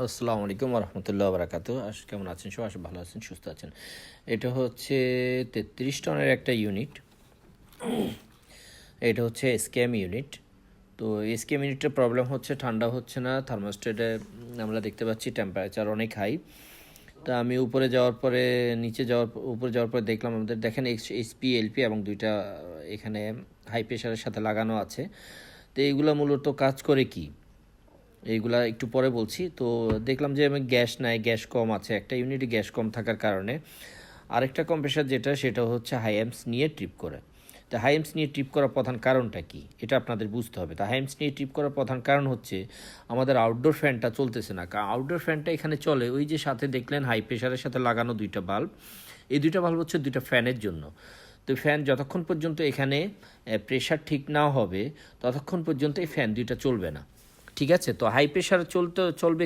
আসসালামু আলাইকুম রহমতুল্লাহ বারাকাতু। কেমন আছেন সবাই? আশা ভালো আছেন, সুস্থ আছেন। এটা হচ্ছে 33 টনের একটা ইউনিট। এটা হচ্ছে এসকেএম ইউনিট। তো এসকেএম ইউনিটের প্রবলেম হচ্ছে ঠান্ডা হচ্ছে না। থার্মোস্টেটে আমরা দেখতে পাচ্ছি টেম্পারেচার অনেক হাই। তা আমি উপরে যাওয়ার পরে উপরে যাওয়ার পরে দেখলাম আমাদের দেখেন এইচপি এলপি এবং দুইটা এখানে হাই প্রেশারের সাথে লাগানো আছে। তো এইগুলো মূলত কাজ করে কি এইগুলা একটু পরে বলছি। তো দেখলাম যে আমি গ্যাস নাই, গ্যাস কম আছে, একটা ইউনিটে গ্যাস কম থাকার কারণে আরেকটা কম্প্রেসার সেটা হচ্ছে হাই অ্যাম্পস নিয়ে ট্রিপ করে। তো হাই অ্যাম্পস নিয়ে ট্রিপ করার প্রধান কারণটা কি এটা আপনাদের বুঝতে হবে। তো হাই অ্যাম্পস নিয়ে ট্রিপ করার প্রধান কারণ হচ্ছে আমাদের আউটডোর ফ্যানটা চলতেছে না। কারণ আউটডোর ফ্যানটা এখানে চলে ওই যে সাথে দেখলেন হাই প্রেশারের সাথে লাগানো দুইটা বাল্ব। এই দুইটা বাল্ব হচ্ছে দুইটা ফ্যানের জন্য। তো ফ্যান যতক্ষণ পর্যন্ত এখানে প্রেশার ঠিক না হবে ততক্ষণ পর্যন্ত এই ফ্যান দুইটা চলবে না। ঠিক আছে? তো হাই প্রেশার চলবে